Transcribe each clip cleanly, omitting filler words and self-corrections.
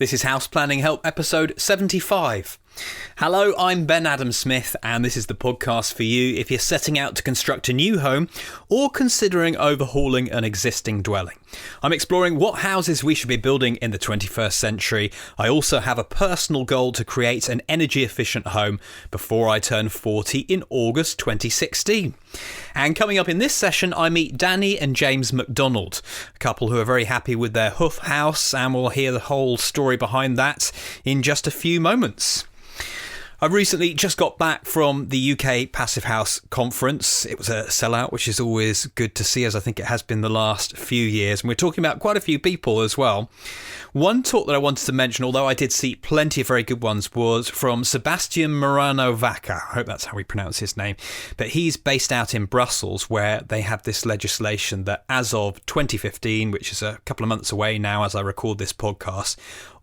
This is House Planning Help episode 75. Hello, I'm Ben Adam Smith, and this is the podcast for you if you're setting out to construct a new home or considering overhauling an existing dwelling. I'm exploring what houses we should be building in the 21st century. I also have a personal goal to create an energy-efficient home before I turn 40 in August 2016. And coming up in this session, I meet Dani and James McDonald, a couple who are very happy with their HUF house, and we'll hear the whole story behind that in just a few moments. I've recently just got back from the UK Passive House conference. It was a sellout, which is always good to see, as I think it has been the last few years. And we're talking about quite a few people as well. One talk that I wanted to mention, although I did see plenty of very good ones, was from Sebastian Morano Vaca. I hope that's how we pronounce his name. But he's based out in Brussels, where they have this legislation that as of 2015, which is a couple of months away now as I record this podcast,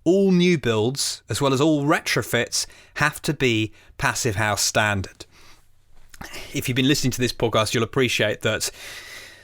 all new builds, as well as all retrofits, have to be Passive House standard. If you've been listening to this podcast, you'll appreciate that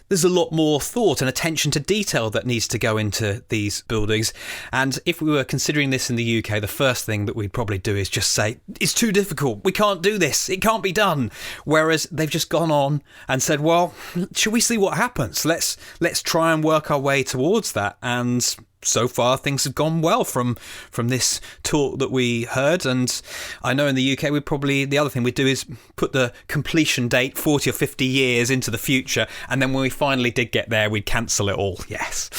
there's a lot more thought and attention to detail that needs to go into these buildings. And if we were considering this in the UK, the first thing that we'd probably do is just say, it's too difficult, we can't do this, it can't be done. Whereas they've just gone on and said, well, should we see what happens? Let's try and work our way towards that. And so far, things have gone well from this talk that we heard. And I know in the UK, the other thing we'd do is put the completion date 40 or 50 years into the future. And then when we finally did get there, we'd cancel it all. Yes.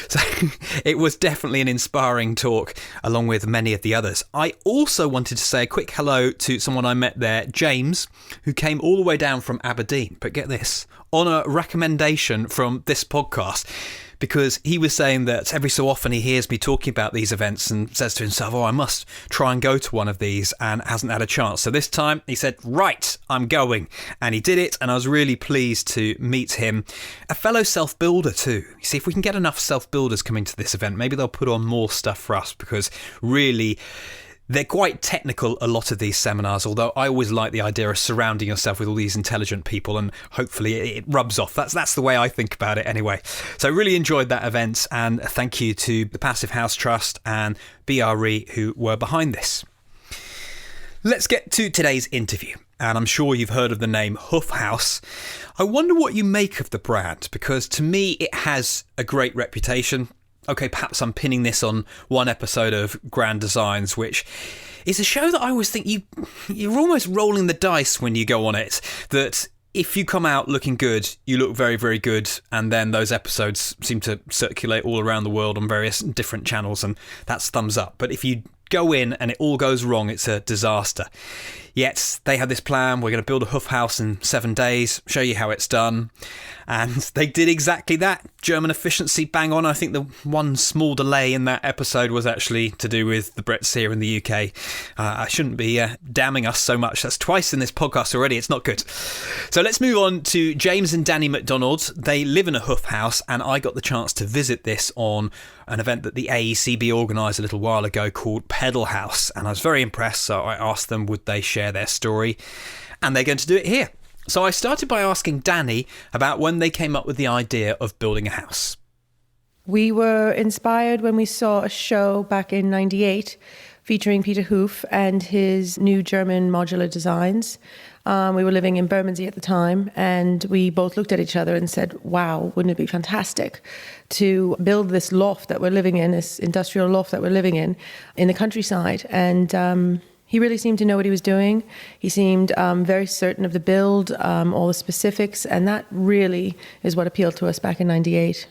So it was definitely an inspiring talk, along with many of the others. I also wanted to say a quick hello to someone I met there, James, who came all the way down from Aberdeen. But get this, on a recommendation from this podcast, because he was saying that every so often he hears me talking about these events and says to himself, I must try and go to one of these, and hasn't had a chance. So this time he said, right, I'm going. And he did it, and I was really pleased to meet him. A fellow self-builder too. You see, if we can get enough self-builders coming to this event, maybe they'll put on more stuff for us, because really they're quite technical, a lot of these seminars, although I always like the idea of surrounding yourself with all these intelligent people, and hopefully it rubs off. That's the way I think about it anyway. So I really enjoyed that event, and thank you to the Passive House Trust and BRE who were behind this. Let's get to today's interview, and I'm sure you've heard of the name HUF Haus. I wonder what you make of the brand, because to me it has a great reputation. Okay, perhaps I'm pinning this on one episode of Grand Designs, which is a show that I always think you're almost rolling the dice when you go on it. That if you come out looking good, you look very, very good, and then those episodes seem to circulate all around the world on various different channels, and that's thumbs up. But if you go in and it all goes wrong, it's a disaster. Yet they had this plan, we're going to build a HUF house in 7 days, show you how it's done. And they did exactly that. German efficiency, bang on. I think the one small delay in that episode was actually to do with the Brits here in the UK. I shouldn't be damning us so much. That's twice in this podcast already. It's not good. So let's move on to James and Dani McDonald. They live in a HUF house, and I got the chance to visit this on an event that the AECB organised a little while ago called Pedal House. And I was very impressed, so I asked them would they share their story, and they're going to do it here. So I started by asking Dani about when they came up with the idea of building a house. We were inspired when we saw a show back in '98 featuring Peter Hoof and his new German modular designs. We were living in Bermondsey at the time, and we both looked at each other and said, wow, wouldn't it be fantastic to build this loft that we're living in, this industrial loft that we're living in the countryside. And he really seemed to know what he was doing. He seemed very certain of the build, all the specifics, and that really is what appealed to us back in '98.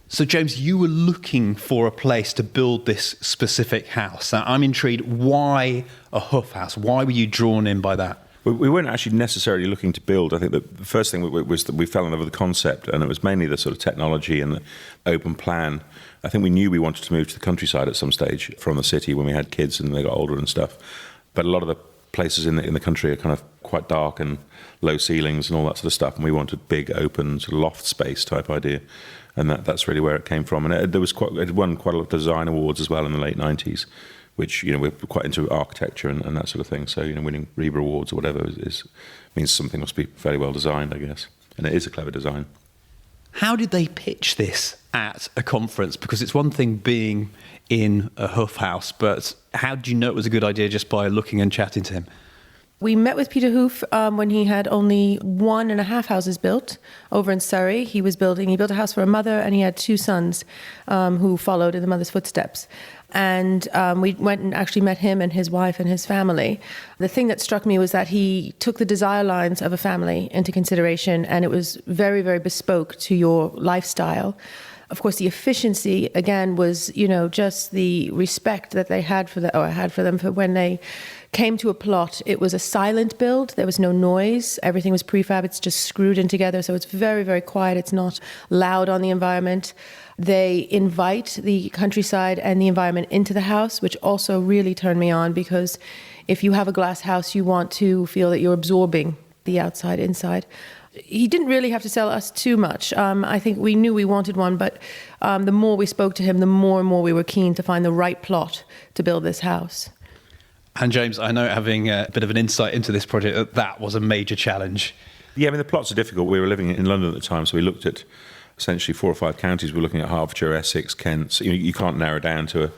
So, James, you were looking for a place to build this specific house. Now, I'm intrigued, why a HUF house? Why were you drawn in by that? We weren't actually necessarily looking to build. I think the first thing was that we fell in love with the concept, and it was mainly the sort of technology and the open plan. I think we knew we wanted to move to the countryside at some stage from the city when we had kids and they got older and stuff. But a lot of the places in the country are kind of quite dark and low ceilings and all that sort of stuff, and we wanted big, open, sort of loft space type idea. And that's really where it came from. And it won quite a lot of design awards as well in the late 90s, which, we're quite into architecture and that sort of thing. So, winning RIBA awards or whatever means something must be fairly well designed, I guess. And it is a clever design. How did they pitch this at a conference? Because it's one thing being in a HUF house, but how did you know it was a good idea just by looking and chatting to him? We met with Peter HUF when he had only 1.5 houses built over in Surrey. He built a house for a mother, and he had 2 sons who followed in the mother's footsteps. And we went and actually met him and his wife and his family. The thing that struck me was that he took the desire lines of a family into consideration, and it was very, very bespoke to your lifestyle. Of course, the efficiency, again, was, just the respect that they had for them for when they came to a plot. It was a silent build. There was no noise. Everything was prefab. It's just screwed in together. So it's very, very quiet. It's not loud on the environment. They invite the countryside and the environment into the house, which also really turned me on, because if you have a glass house, you want to feel that you're absorbing the outside, inside. He didn't really have to sell us too much. I think we knew we wanted one, but the more we spoke to him, the more and more we were keen to find the right plot to build this house. And James, I know, having a bit of an insight into this project, that was a major challenge. Yeah, I mean, the plots are difficult. We were living in London at the time, so we looked at essentially 4 or 5 counties. We were looking at Hertfordshire, Essex, Kent. So you can't narrow down to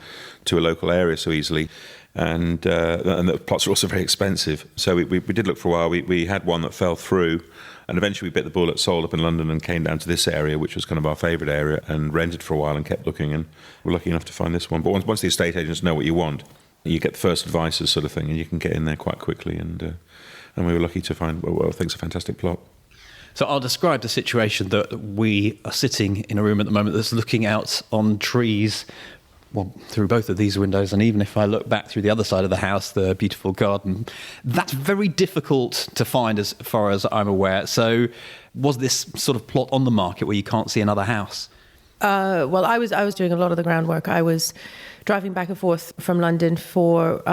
a local area so easily. And the plots are also very expensive. So we did look for a while. We had one that fell through, and eventually we bit the bullet, sold up in London and came down to this area, which was kind of our favourite area, and rented for a while and kept looking, and we're lucky enough to find this one. But once the estate agents know what you want, you get the first advices sort of thing, and you can get in there quite quickly, and we were lucky to find what I think is a fantastic plot. So I'll describe the situation that we are sitting in a room at the moment that's looking out on trees, well, through both of these windows, and even if I look back through the other side of the house, the beautiful garden, that's very difficult to find as far as I'm aware. So was this sort of plot on the market where you can't see another house? Well, I was doing a lot of the groundwork. I was driving back and forth from London for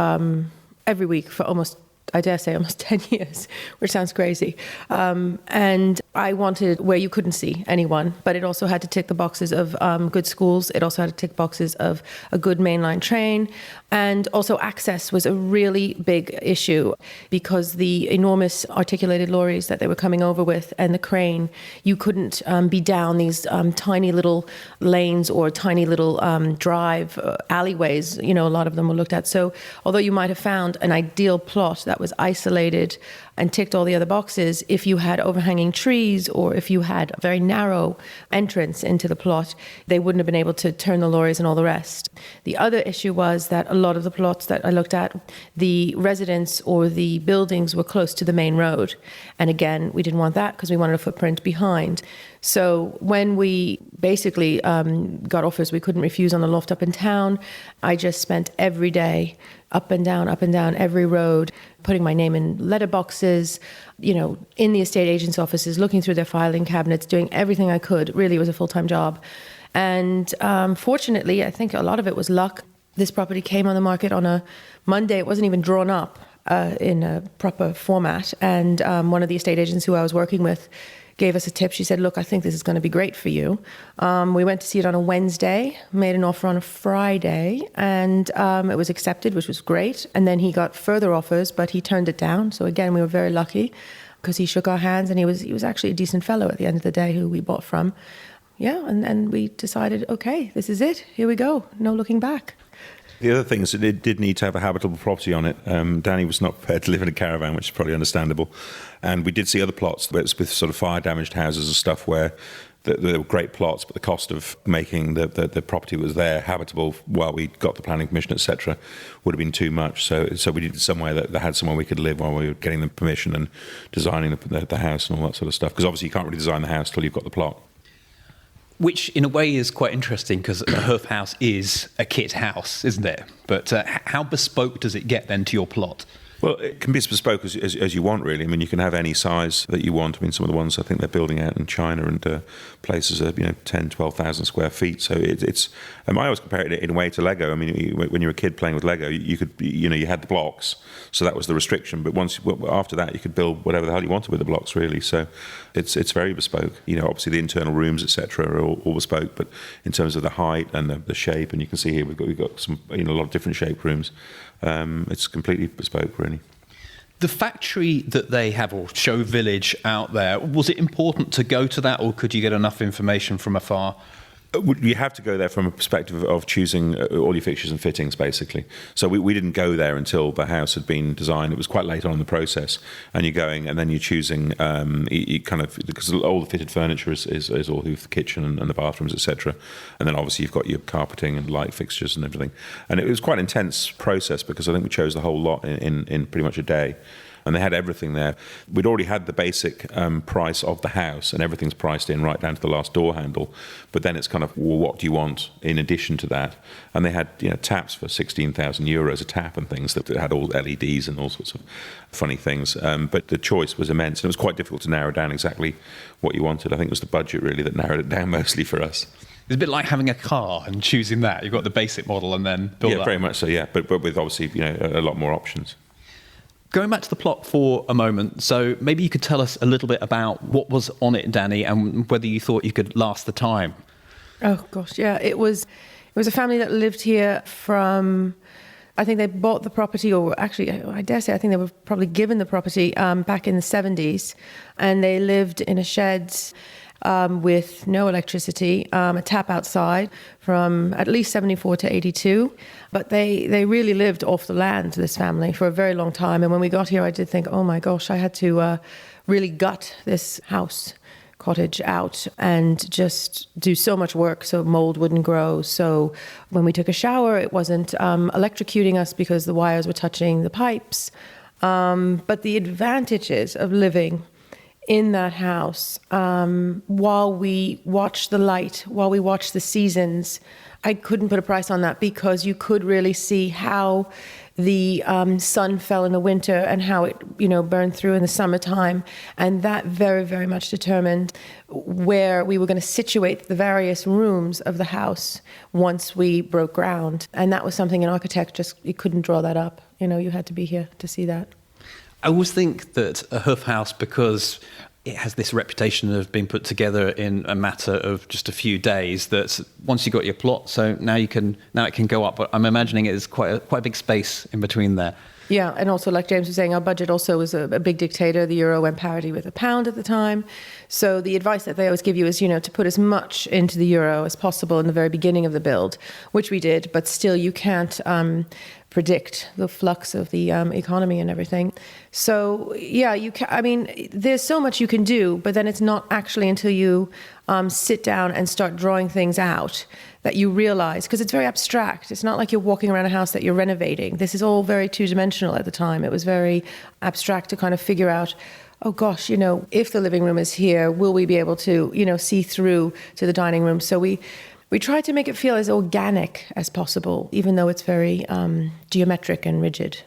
every week for almost 10 years, which sounds crazy. And I wanted where you couldn't see anyone, but it also had to tick the boxes of good schools. It also had to tick boxes of a good mainline train. And also access was a really big issue, because the enormous articulated lorries that they were coming over with and the crane, you couldn't be down these tiny little lanes or tiny little drive alleyways. A lot of them were looked at. So although you might have found an ideal plot that was isolated and ticked all the other boxes, if you had overhanging trees or if you had a very narrow entrance into the plot, they wouldn't have been able to turn the lorries and all the rest. The other issue was that a lot of the plots that I looked at, the residents or the buildings were close to the main road. And again, we didn't want that because we wanted a footprint behind. So when we basically got offers we couldn't refuse on the loft up in town, I just spent every day up and down every road, putting my name in letterboxes, in the estate agents' offices, looking through their filing cabinets, doing everything I could. Really, it was a full-time job. And fortunately, I think a lot of it was luck. This property came on the market on a Monday. It wasn't even drawn up in a proper format. And one of the estate agents who I was working with gave us a tip. She said, look, I think this is going to be great for you. We went to see it on a Wednesday, made an offer on a Friday, and it was accepted, which was great. And then he got further offers, but he turned it down. So again, we were very lucky because he shook our hands, and he was actually a decent fellow at the end of the day who we bought from. Yeah, and we decided, okay, this is it. Here we go. No looking back. The other thing is that it did need to have a habitable property on it. Dani was not prepared to live in a caravan, which is probably understandable. And we did see other plots with sort of fire-damaged houses and stuff where there were great plots, but the cost of making the property was there habitable while we got the planning permission, etc., would have been too much. So we needed somewhere that had somewhere we could live while we were getting the permission and designing the house and all that sort of stuff. Because obviously you can't really design the house till you've got the plot. Which, in a way, is quite interesting because a HUF house is a kit house, isn't it? But how bespoke does it get then to your plot? Well, it can be as bespoke as you want, really. I mean, you can have any size that you want. I mean, some of the ones I think they're building out in China and places are 10, 12,000 square feet. So it's. I always compare it in a way to Lego. I mean, when you're a kid playing with Lego, you could, you had the blocks, so that was the restriction. But after that, you could build whatever the hell you wanted with the blocks, really. So it's very bespoke. Obviously the internal rooms, etc., are all bespoke. But in terms of the height and the shape, and you can see here we've got some a lot of different shaped rooms. It's completely bespoke, really. The factory that they have, or show village out there, was it important to go to that, or could you get enough information from afar? You have to go there from a perspective of choosing all your fixtures and fittings, basically. So we didn't go there until the house had been designed. It was quite late on in the process, and you're going, and then you're choosing. You kind of, because all the fitted furniture is all HUF, the kitchen and the bathrooms, etc. And then obviously you've got your carpeting and light fixtures and everything. And it was quite an intense process because I think we chose the whole lot in pretty much a day. And they had everything there. We'd already had the basic price of the house, and everything's priced in right down to the last door handle. But then it's kind of, well, what do you want in addition to that? And they had taps for €16,000 a tap and things that had all LEDs and all sorts of funny things. But the choice was immense, and it was quite difficult to narrow down exactly what you wanted. I think it was the budget really that narrowed it down mostly for us. It's a bit like having a car and choosing that. You've got the basic model and then build that. Yeah, very much so, yeah. But with obviously a lot more options. Going back to the plot for a moment, so maybe you could tell us a little bit about what was on it, Dani, and whether you thought you could last the time. Oh gosh, yeah, it was a family that lived here from, I think they bought the property, or actually, I dare say, I think they were probably given the property back in the 70s, and they lived in a shed with no electricity, a tap outside from at least 74 to 82. But they really lived off the land, this family, for a very long time. And when we got here, I did think, oh my gosh, I had to really gut this cottage out and just do so much work so mold wouldn't grow. So when we took a shower, it wasn't electrocuting us because the wires were touching the pipes. But the advantages of living in that house, while we watched the light, while we watched the seasons, I couldn't put a price on that, because you could really see how the sun fell in the winter and how it burned through in the summertime, and that very, very much determined where we were going to situate the various rooms of the house once we broke ground. And that was something an architect you couldn't draw that up. You had to be here to see that. I always think that a HUF house, because it has this reputation of being put together in a matter of just a few days, that once you got your plot, so now it can go up. But I'm imagining it is quite a big space in between there. Yeah, and also, like James was saying, our budget also was a big dictator. The euro went parity with the pound at the time. So the advice that they always give you is, to put as much into the euro as possible in the very beginning of the build, which we did, but still you can't predict the flux of the economy and everything. So yeah, there's so much you can do, but then it's not actually until you sit down and start drawing things out that you realize, because it's very abstract. It's not like you're walking around a house that you're renovating. This is all very two-dimensional at the time. It was very abstract to kind of figure out, oh gosh, if the living room is here, will we be able to, see through to the dining room? So we tried to make it feel as organic as possible, even though it's very geometric and rigid.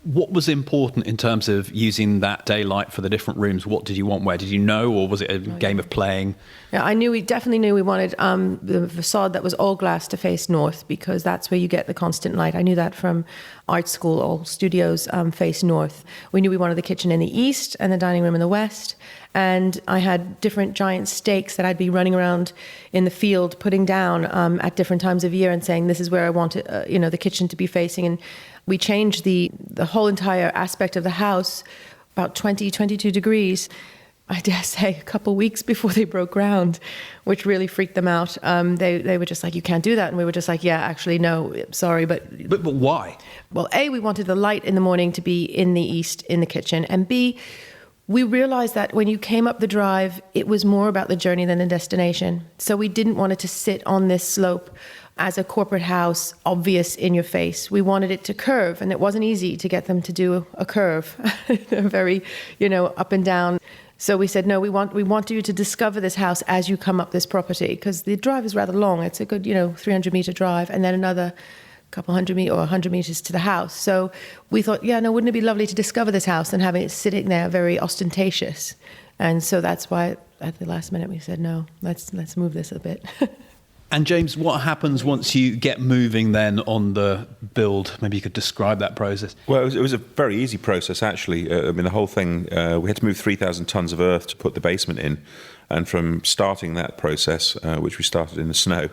What was important in terms of using that daylight for the different rooms? What did you want? Where did you know, or was it a game of playing? Yeah, we definitely knew we wanted the facade that was all glass to face north, because that's where you get the constant light. I knew that from art school. All studios face north. We knew we wanted the kitchen in the east and the dining room in the west. And I had different giant stakes that I'd be running around in the field, putting down at different times of year and saying, this is where I want it, the kitchen to be facing. And we changed the whole entire aspect of the house about 22 degrees, I dare say, a couple of weeks before they broke ground, which really freaked them out. They were just like, you can't do that. And we were just like, yeah, actually, no, sorry. But why? Well, A, we wanted the light in the morning to be in the east, in the kitchen. And B, we realized that when you came up the drive, it was more about the journey than the destination. So we didn't want it to sit on this slope as a corporate house, obvious in your face. We wanted it to curve, and it wasn't easy to get them to do a curve. They're very, up and down. So we said, no, we want you to discover this house as you come up this property, because the drive is rather long. It's a good, 300-meter drive, and then another couple 100 meters to the house. So we thought, wouldn't it be lovely to discover this house and having it sitting there very ostentatious? And so that's why at the last minute we said, no, let's move this a bit. And James, what happens once you get moving then on the build? Maybe you could describe that process. Well, it was a very easy process, actually. The whole thing, we had to move 3,000 tons of earth to put the basement in. And from starting that process, which we started in the snow,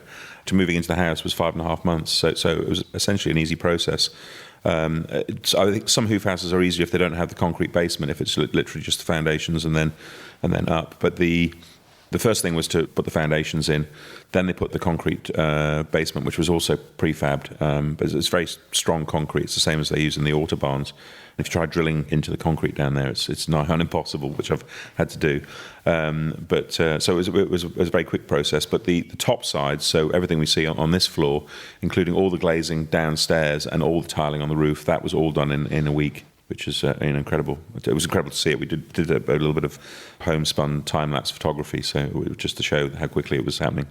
to moving into the house was 5.5 months. So it was essentially an easy process. I think some HUF houses are easier if they don't have the concrete basement, if it's literally just the foundations and then up. But the first thing was to put the foundations in. Then they put the concrete basement, which was also prefabbed. But it's very strong concrete. It's the same as they use in the autobahns. If you try drilling into the concrete down there, it's nigh on impossible, which I've had to do. So it was a very quick process. But the top side, so everything we see on this floor, including all the glazing downstairs and all the tiling on the roof, that was all done in a week, which is incredible. It was incredible to see it. We did a little bit of homespun time-lapse photography, so just to show how quickly it was happening.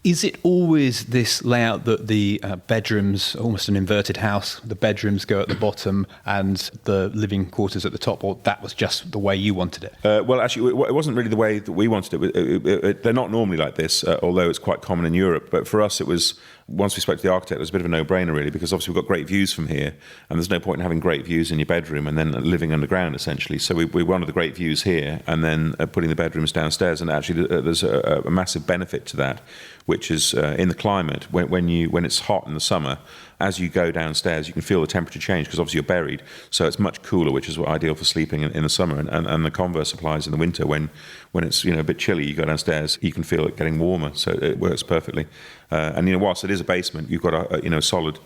Is it always this layout that the bedrooms, almost an inverted house, the bedrooms go at the bottom and the living quarters at the top, or that was just the way you wanted it? Well, actually, it wasn't really the way that we wanted it. They're not normally like this, although it's quite common in Europe. But for us, it was, once we spoke to the architect, it was a bit of a no-brainer, really, because obviously we've got great views from here, and there's no point in having great views in your bedroom and then living underground, essentially. So we wanted the great views here and then putting the bedrooms downstairs. And actually, there's a massive benefit to that, which is in the climate, when it's hot in the summer, as you go downstairs, you can feel the temperature change because obviously you're buried, so it's much cooler, which is ideal for sleeping in the summer. And the converse applies in the winter when it's a bit chilly. You go downstairs, you can feel it getting warmer, so it works perfectly. And whilst it is a basement, you've got a solid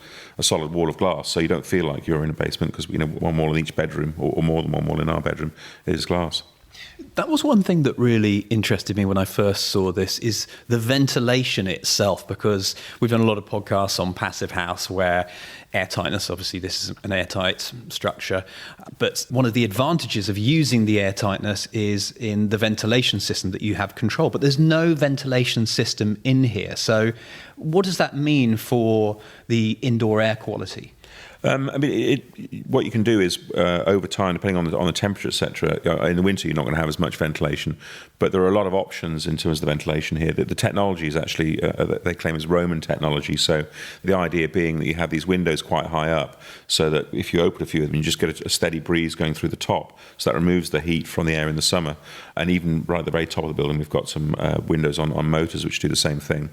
wall of glass, so you don't feel like you're in a basement because one wall in each bedroom, or more than one wall in our bedroom, is glass. That was one thing that really interested me when I first saw this, is the ventilation itself, because we've done a lot of podcasts on passive house where airtightness, obviously this is an airtight structure, but one of the advantages of using the airtightness is in the ventilation system, that you have control, but there's no ventilation system in here. So what does that mean for the indoor air quality? What you can do is, over time, depending on the temperature, etc., in the winter you're not going to have as much ventilation, but there are a lot of options in terms of the ventilation here. The technology is actually, they claim, is Roman technology, so the idea being that you have these windows quite high up, so that if you open a few of them, you just get a steady breeze going through the top, so that removes the heat from the air in the summer. And even right at the very top of the building, we've got some windows on motors which do the same thing.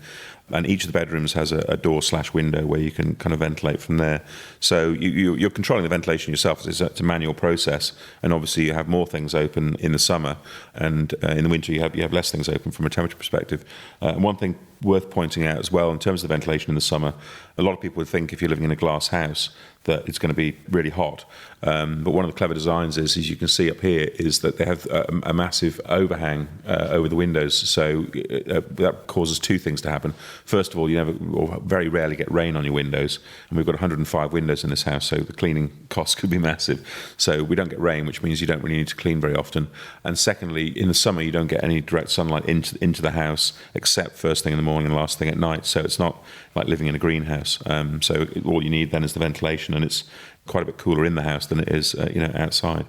And each of the bedrooms has a door/window where you can kind of ventilate from there. So you're controlling the ventilation yourself. It's a manual process, and obviously you have more things open in the summer, and in the winter you have less things open from a temperature perspective. And one thing worth pointing out as well, in terms of the ventilation in the summer, a lot of people would think if you're living in a glass house that it's going to be really hot. But one of the clever designs is, as you can see up here, is that they have a massive overhang over the windows. So that causes two things to happen. First of all, you never, or very rarely, get rain on your windows. And we've got 105 windows in this house, so the cleaning costs could be massive. So we don't get rain, which means you don't really need to clean very often. And secondly, in the summer, you don't get any direct sunlight into the house, except first thing in the morning and last thing at night. So it's not like living in a greenhouse. So all you need then is the ventilation, and it's quite a bit cooler in the house than it is, outside.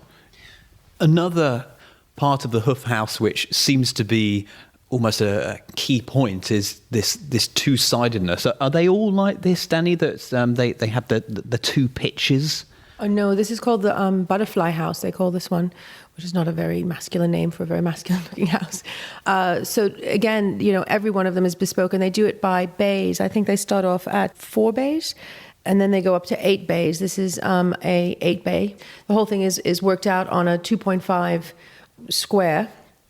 Another part of the HUF house which seems to be almost a key point is this two-sidedness. Are they all like this, Dani, that they have the two pitches? Oh, no, this is called the butterfly house, they call this one, which is not a very masculine name for a very masculine-looking house. So again, every one of them is bespoke, and they do it by bays. I think they start off at 4 bays, and then they go up to 8 bays. This is a 8 bay. The whole thing is worked out on a 2.5 square,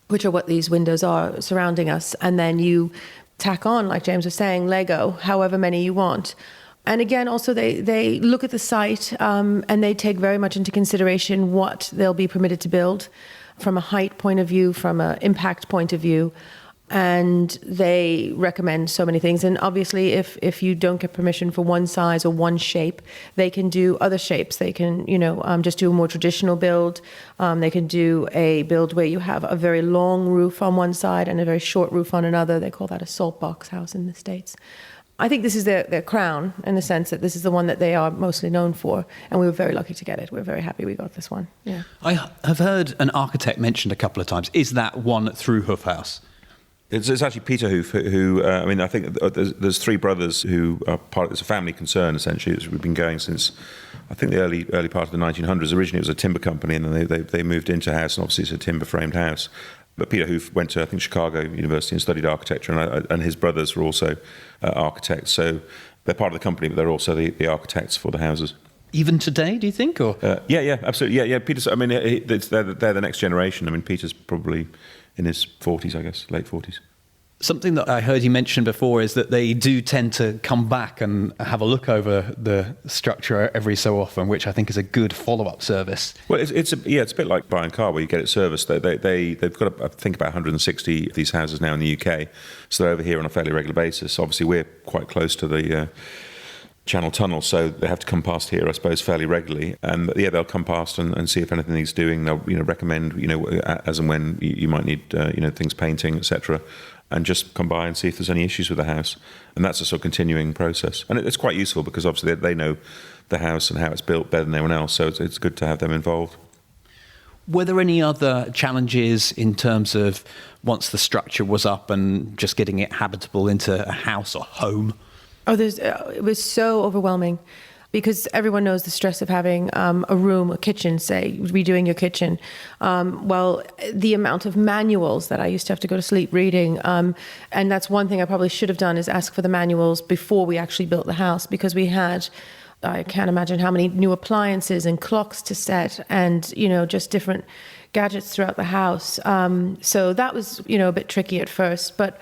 which are what these windows are surrounding us. And then you tack on, like James was saying, Lego, however many you want. And again, also they look at the site and they take very much into consideration what they'll be permitted to build from a height point of view, from an impact point of view. And they recommend so many things. And obviously, if you don't get permission for one size or one shape, they can do other shapes. They can, just do a more traditional build. They can do a build where you have a very long roof on one side and a very short roof on another. They call that a salt box house in the States. I think this is their crown, in the sense that this is the one that they are mostly known for, and we were very lucky to get it. We're very happy we got this one. Yeah. I have heard an architect mentioned a couple of times. Is that one through HUF House? It's actually Peter HUF, who I think there's 3 brothers who are part of, it's a family concern, essentially. We've been going since, I think, the early part of the 1900s. Originally it was a timber company, and then they moved into house, and obviously it's a timber-framed house. But Peter HUF went to, I think, Chicago University and studied architecture, and his brothers were also architects. So they're part of the company, but they're also the architects for the houses. Even today, do you think? Or Yeah, absolutely. Yeah. Peter's. I mean, they're the next generation. I mean, Peter's probably in his 40s, I guess, late 40s. something that I heard you mention before is that they do tend to come back and have a look over the structure every so often, which I think is a good follow-up service. Well, it's a bit like buying a car where you get it serviced. They've got, I think, about 160 of these houses now in the UK, so they're over here on a fairly regular basis. Obviously, we're quite close to the Channel Tunnel, so they have to come past here, I suppose, fairly regularly. And they'll come past and see if anything needs doing. They'll recommend as and when you might need things painting, etc. And just come by and see if there's any issues with the house. And that's a sort of continuing process. And it's quite useful because obviously they know the house and how it's built better than anyone else, so it's good to have them involved. Were there any other challenges in terms of once the structure was up and just getting it habitable into a house or home? Oh, it was so overwhelming because everyone knows the stress of having a room, a kitchen, say, redoing your kitchen. Well, the amount of manuals that I used to have to go to sleep reading, and that's one thing I probably should have done is ask for the manuals before we actually built the house, because we had, I can't imagine how many new appliances and clocks to set and, just different gadgets throughout the house. So that was, a bit tricky at first, but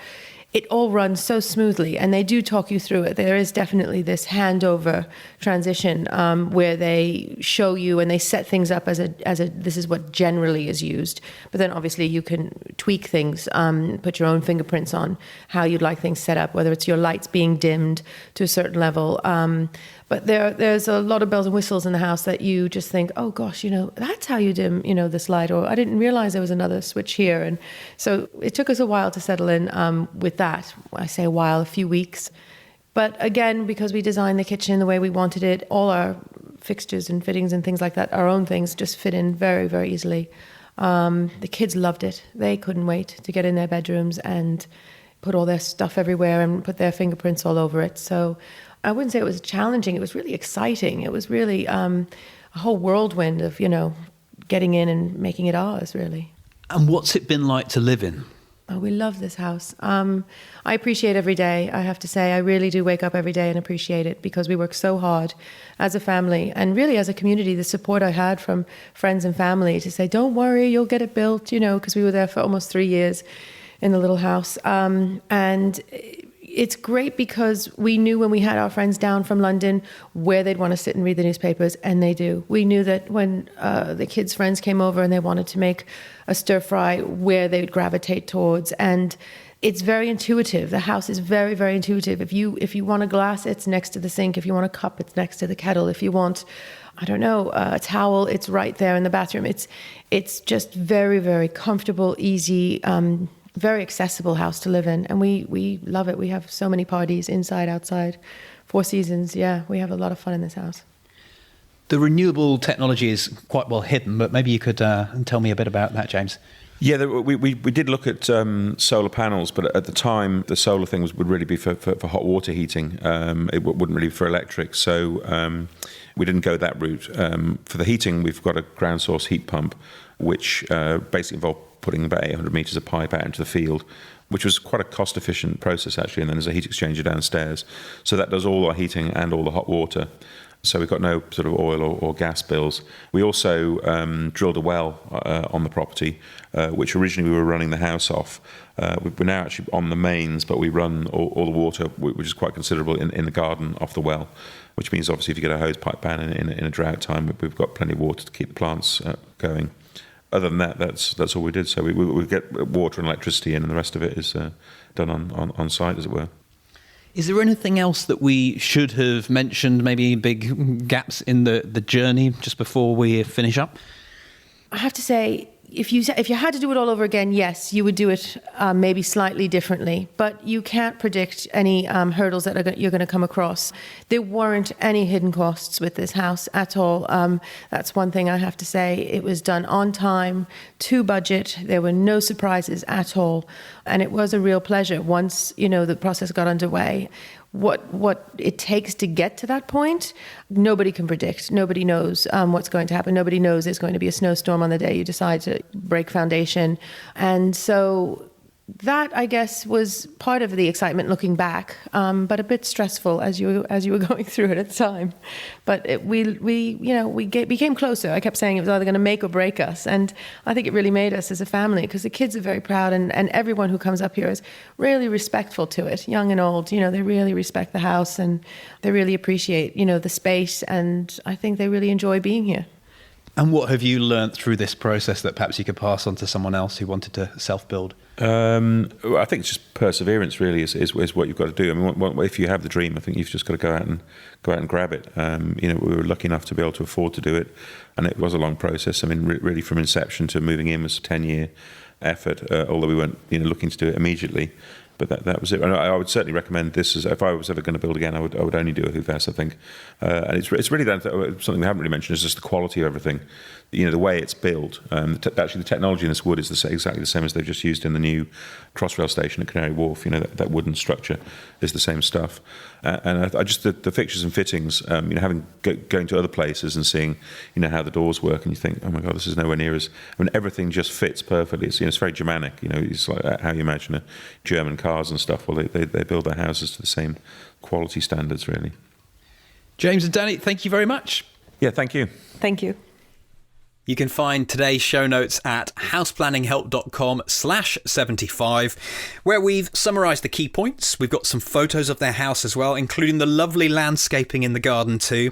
it all runs so smoothly, and they do talk you through it. There is definitely this handover transition where they show you and they set things up as a this is what generally is used. But then obviously you can tweak things, put your own fingerprints on how you'd like things set up, whether it's your lights being dimmed to a certain level. But there's a lot of bells and whistles in the house that you just think, oh gosh, that's how you dim, this light, or I didn't realize there was another switch here. And so it took us a while to settle in with that. I say a while, a few weeks. But again, because we designed the kitchen the way we wanted it, all our fixtures and fittings and things like that, our own things, just fit in very, very easily. The kids loved it. They couldn't wait to get in their bedrooms and put all their stuff everywhere and put their fingerprints all over it. So I wouldn't say it was challenging. It was really exciting. It was really a whole whirlwind of, getting in and making it ours, really. And what's it been like to live in? Oh, we love this house. I appreciate every day, I have to say. I really do wake up every day and appreciate it because we work so hard as a family and really as a community. The support I had from friends and family to say, don't worry, you'll get it built, because we were there for almost 3 years in the little house. And it's great because we knew when we had our friends down from London where they'd want to sit and read the newspapers, and they do. We knew that when the kids' friends came over and they wanted to make a stir fry, where they'd gravitate towards. And it's very intuitive. The house is very, very intuitive. If you want a glass, it's next to the sink. If you want a cup, it's next to the kettle. If you want, a towel, it's right there in the bathroom. It's just very, very comfortable, easy, very accessible house to live in, and we love it. We have so many parties inside, outside, 4 seasons. Yeah, we have a lot of fun in this house. The renewable technology is quite well hidden, but maybe you could tell me a bit about that, James. Yeah, we did look at solar panels, but at the time the solar thing would really be for hot water heating. It wouldn't really be for electric, so we didn't go that route. For the heating, we've got a ground source heat pump, which basically involved putting about 800 metres of pipe out into the field, which was quite a cost-efficient process, actually, and then there's a heat exchanger downstairs. So that does all our heating and all the hot water. So we've got no sort of oil or gas bills. We also drilled a well on the property, which originally we were running the house off. We're now actually on the mains, but we run all the water, which is quite considerable, in the garden off the well, which means obviously if you get a hose pipe ban in a drought time, we've got plenty of water to keep the plants going. Other than that, that's all we did. So we get water and electricity in, and the rest of it is done on site, as it were. Is there anything else that we should have mentioned, maybe big gaps in the journey just before we finish up? I have to say, if you had to do it all over again, yes, you would do it maybe slightly differently, but you can't predict any hurdles that you're going to come across. There weren't any hidden costs with this house at all. That's one thing I have to say. It was done on time, to budget. There were no surprises at all, and it was a real pleasure once the process got underway. What it takes to get to that point, nobody can predict. Nobody knows what's going to happen. Nobody knows there's going to be a snowstorm on the day you decide to break foundation. And so that, I guess, was part of the excitement looking back, but a bit stressful as you were going through it at the time. But we became closer. I kept saying it was either going to make or break us, and I think it really made us as a family, because the kids are very proud, and everyone who comes up here is really respectful to it, young and old. They really respect the house, and they really appreciate the space, and I think they really enjoy being here. And what have you learnt through this process that perhaps you could pass on to someone else who wanted to self-build? I think it's just perseverance, really, is what you've got to do. I mean, if you have the dream, I think you've just got to go out and grab it. We were lucky enough to be able to afford to do it, and it was a long process. I mean, really from inception to moving in was a 10-year effort, although we weren't looking to do it immediately. But that was it. And I would certainly recommend this as, if I was ever going to build again, I would only do a HUF House, I think. And it's really something we haven't really mentioned, is just the quality of everything. The way it's built. Actually, the technology in this wood is exactly the same as they've just used in the new Crossrail station at Canary Wharf. That wooden structure is the same stuff. And I just the fixtures and fittings. Going to other places and seeing how the doors work, and you think, oh my God, this is nowhere near as. I mean, everything just fits perfectly. It's very Germanic. It's like how you imagine a German cars and stuff. Well, they build their houses to the same quality standards, really. James and Dani, thank you very much. Yeah, thank you. Thank you. You can find today's show notes at houseplanninghelp.com/75, where we've summarised the key points. We've got some photos of their house as well, including the lovely landscaping in the garden too.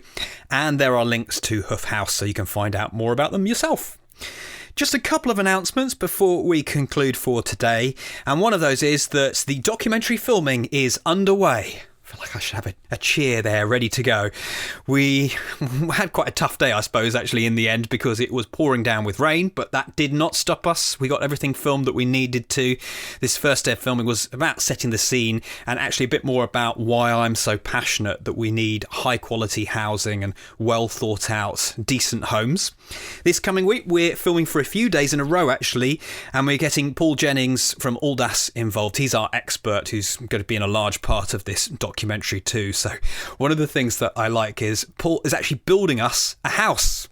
And there are links to HUF House, so you can find out more about them yourself. Just a couple of announcements before we conclude for today. And one of those is that the documentary filming is underway. I feel like I should have a cheer there ready to go. We had quite a tough day, I suppose, actually, in the end, because it was pouring down with rain, but that did not stop us. We got everything filmed that we needed to. This first day of filming was about setting the scene, and actually a bit more about why I'm so passionate that we need high quality housing and well thought out, decent homes. This coming week, we're filming for a few days in a row, actually, and we're getting Paul Jennings from Aldas involved. He's our expert who's going to be in a large part of this documentary too. So one of the things that I like is Paul is actually building us a house.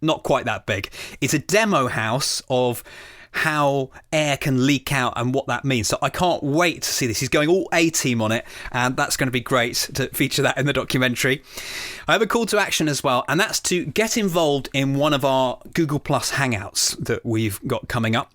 Not quite that big. It's a demo house of how air can leak out and what that means. So I can't wait to see this. He's going all A-team on it, and that's going to be great to feature that in the documentary. I have a call to action as well, and that's to get involved in one of our Google Plus Hangouts that we've got coming up.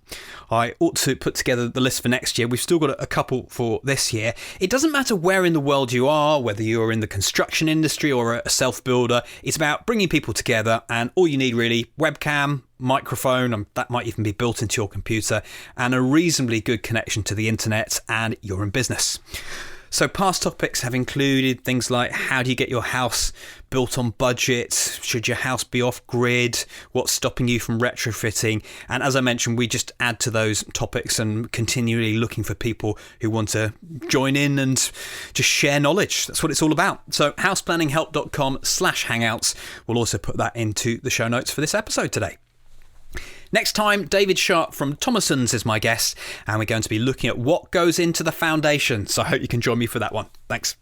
I ought to put together the list for next year. We've still got a couple for this year. It doesn't matter where in the world you are, whether you're in the construction industry or a self-builder. It's about bringing people together, and all you need really, webcam, microphone, and that might even be built into your computer, and a reasonably good connection to the internet, and you're in business. So past topics have included things like, how do you get your house built on budget? Should your house be off grid? What's stopping you from retrofitting? And as I mentioned, we just add to those topics and continually looking for people who want to join in and just share knowledge. That's what it's all about. So houseplanninghelp.com/hangouts. We'll also put that into the show notes for this episode today. Next time, David Sharp from Thomasons is my guest, and we're going to be looking at what goes into the foundation. So I hope you can join me for that one. Thanks.